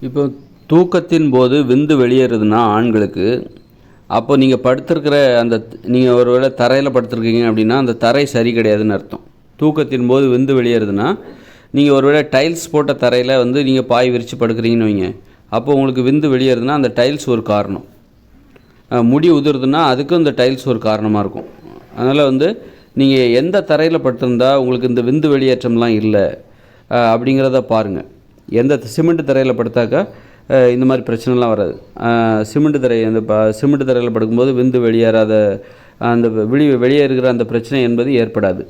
இப்போ தூக்கத்தின் போது விந்து வெளியேறுதுன்னா ஆண்களுக்கு, அப்போ நீங்கள் படுத்திருக்கிற அந்த நீங்கள் ஒரு வேளை தரையில் படுத்திருக்கீங்க அப்படின்னா அந்த தரை சரி கிடையாதுன்னு அர்த்தம். தூக்கத்தின் போது விந்து வெளியேறுதுன்னா நீங்கள் ஒரு வேளை டைல்ஸ் போட்ட தரையில் வந்து நீங்கள் பாய் விரித்து படுக்கிறீங்கன்னு வைங்க, அப்போ உங்களுக்கு விந்து வெளியேறுதுன்னா அந்த டைல்ஸ் ஒரு காரணம். முடி உதிருதுன்னா அதுக்கும் இந்த டைல்ஸ் ஒரு காரணமாக இருக்கும். அதனால் வந்து நீங்கள் எந்த தரையில் படுத்திருந்தா உங்களுக்கு இந்த விந்து வெளியேற்றம்லாம் இல்லை அப்படிங்கிறத பாருங்கள். எந்த சிமெண்ட் தரையில் படுத்தாக்கா இந்த மாதிரி பிரச்சனைலாம் வராது. சிமெண்ட் தரை சிமெண்ட் தரையில் படுக்கும்போது விந்து வெளியேறாத அந்த வெளியேறுகிற அந்த பிரச்சனை என்பது ஏற்படாது.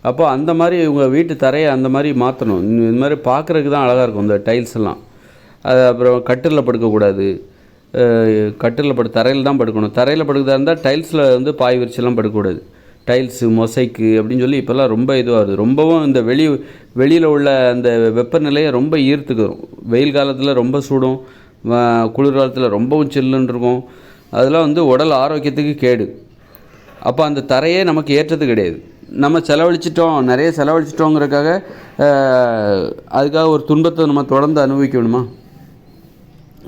அப்போ அந்த மாதிரி உங்கள் வீட்டு தரையை அந்த மாதிரி மாற்றணும். இந்த மாதிரி பார்க்குறதுக்கு தான் அழகாக இருக்கும் இந்த டைல்ஸ் எல்லாம். அது அப்புறம் கட்டிலில் படுக்கக்கூடாது. கட்டிலில் தரையில் தான் படுக்கணும். தரையில் படுக்கிறதா இருந்தால் டைல்ஸில் வந்து பாய் விரிச்செல்லாம் படுக்கக்கூடாது. டைல்ஸு மொசைக்கு அப்படின்னு சொல்லி இப்போல்லாம் ரொம்ப இதுவாகுது. ரொம்பவும் இந்த வெளியில் உள்ள அந்த வெப்பநிலையை ரொம்ப ஈர்த்துக்கிறோம். வெயில் காலத்தில் ரொம்ப சூடும், குளிர் காலத்தில் ரொம்பவும் சில்லுன்னு இருக்கும். அதெல்லாம் வந்து உடல் ஆரோக்கியத்துக்கு கேடு. அப்போ அந்த தரையே நமக்கு ஏற்றது கிடையாது. நம்ம நிறைய செலவழிச்சிட்டோங்கிறதுக்காக அதுக்காக ஒரு துன்பத்தை நம்ம தொடர்ந்து அனுபவிக்கணுமா?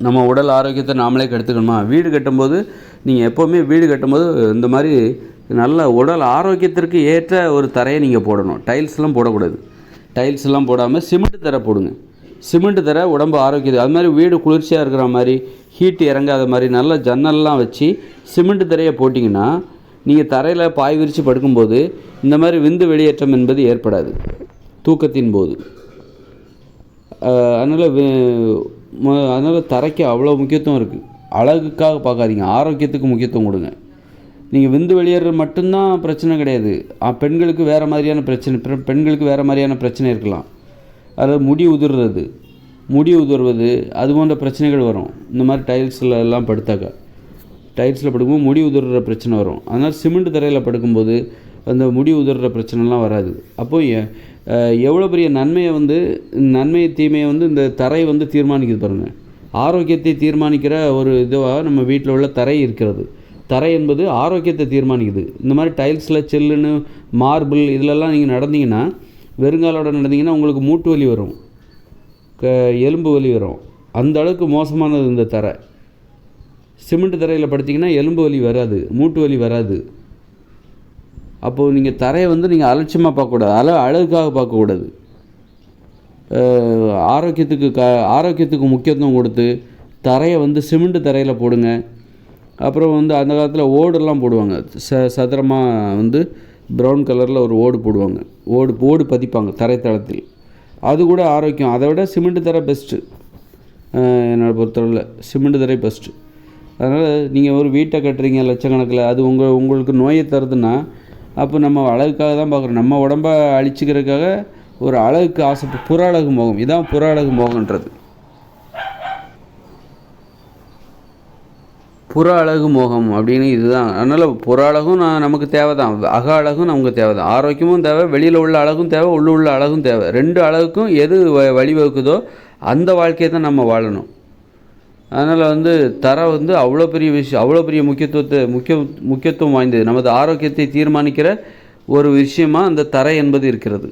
நம்ம உடல் ஆரோக்கியத்தை நாமளே கெடுத்துக்கணுமா? வீடு கட்டும்போது நீங்கள் எப்போவுமே வீடு கட்டும்போது இந்த மாதிரி நல்ல உடல் ஆரோக்கியத்திற்கு ஏற்ற ஒரு தரையை நீங்கள் போடணும். டைல்ஸ்லாம் போடக்கூடாது. டைல்ஸ்லாம் போடாமல் சிமெண்ட் தரை போடுங்க. சிமெண்ட் தரை உடம்பு ஆரோக்கியது. அது மாதிரி வீடு குளிர்ச்சியாக இருக்கிற மாதிரி, ஹீட் இறங்காத மாதிரி நல்ல ஜன்னல்லாம் வச்சு சிமெண்ட் தரையை போட்டிங்கன்னா நீங்கள் தரையில் பாய் விரித்து படுக்கும்போது இந்த மாதிரி விந்து வெளியேற்றம் என்பது ஏற்படாது தூக்கத்தின் போது. அதனால் தரைக்கு அவ்வளோ முக்கியத்துவம் இருக்குது. அழகுக்காக பார்க்காதீங்க, ஆரோக்கியத்துக்கு முக்கியத்துவம் கொடுங்க. நீங்கள் விந்து வெளியேற மட்டும்தான் பிரச்சனை கிடையாது. பெண்களுக்கு வேறு மாதிரியான பிரச்சனை இருக்கலாம். அதாவது முடி உதிர்வது அது போன்ற பிரச்சனைகள் வரும். இந்த மாதிரி டைல்ஸில் எல்லாம் படுத்தாக்கா, டைல்ஸில் படுக்கும்போது முடி உதிர்ற பிரச்சனை வரும். அதனால் சிமெண்ட் தரையில் படுக்கும்போது அந்த முடி உதிர்ற பிரச்சனைலாம் வராது. அப்போது எவ்வளோ பெரிய நன்மையை தீமையை வந்து இந்த தரை வந்து தீர்மானிக்குது பாருங்கள். ஆரோக்கியத்தை தீர்மானிக்கிற ஒரு இதுவாக நம்ம வீட்டில் உள்ள தரை இருக்கிறது. தரை என்பது ஆரோக்கியத்தை தீர்மானிக்குது. இந்த மாதிரி டைல்ஸில் செல்லுன்னு மார்பிள் இதிலெல்லாம் நீங்கள் நடந்தீங்கன்னா, வெறுங்காலோட நடந்தீங்கன்னா உங்களுக்கு மூட்டு வலி வரும், எலும்பு வலி வரும். அந்த அளவுக்கு மோசமானது இந்த தரை. சிமெண்ட் தரையில் படுத்திங்கன்னா எலும்பு வலி வராது, மூட்டு வலி வராது. அப்போது நீங்கள் தரையை வந்து நீங்கள் அலட்சியமாக பார்க்கக்கூடாது, அழகுக்காக பார்க்கக்கூடாது. ஆரோக்கியத்துக்கு முக்கியத்துவம் கொடுத்து தரையை வந்து சிமெண்ட் தரையில் போடுங்க. அப்புறம் வந்து அந்த காலத்தில் ஓடெல்லாம் போடுவாங்க. சதுரமாக வந்து ப்ரௌன் கலரில் ஒரு ஓடு போடுவாங்க. ஓடு பதிப்பாங்க தரைத்தளத்தில். அது கூட ஆரோக்கியம். அதை விட சிமெண்ட் தரை பெஸ்ட்டு. என்னை பொறுத்தளவில் சிமெண்ட் தரை பெஸ்ட்டு. அதனால் நீங்கள் ஒரு வீட்டை கட்டுறீங்க லட்சக்கணக்கில், அது உங்களுக்கு நோயை தருதுன்னா அப்போ நம்ம அழகுக்காக தான் பார்க்குறோம். நம்ம உடம்பை அழிச்சிக்கிறதுக்காக ஒரு அழகுக்கு புற அழகு மோகம். இதான் புற அழகு மோகன்றது. புற அழகு மோகம் அப்படின்னு இதுதான். அதனால் புற அழகும் நமக்கு தேவை தான், அக அழகும் நமக்கு தேவை தான். ஆரோக்கியமும் தேவை, வெளியில் உள்ள அழகும் தேவை, உள்ள அழகும் தேவை. ரெண்டு அழகுக்கும் எது வழிவகுக்குதோ அந்த வாழ்க்கையை தான் நம்ம வாழணும். அதனால் வந்து தரை வந்து அவ்வளோ பெரிய விஷயம், அவ்வளோ பெரிய முக்கியத்துவம் வாய்ந்தது. நமது ஆரோக்கியத்தை தீர்மானிக்கிற ஒரு விஷயமாக அந்த தரை என்பது இருக்கிறது.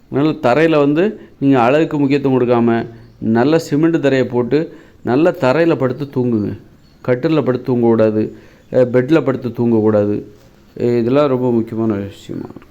அதனால் தரையில் வந்து நீங்கள் அழகுக்கு முக்கியத்துவம் கொடுக்காமல் நல்ல சிமெண்ட் தரையை போட்டு நல்ல தரையில் படுத்து தூங்குங்க. கட்டிலில் படுத்து தூங்கக்கூடாது, பெட்டில் படுத்து தூங்கக்கூடாது. இதெல்லாம் ரொம்ப முக்கியமான விஷயமா இருக்கும்.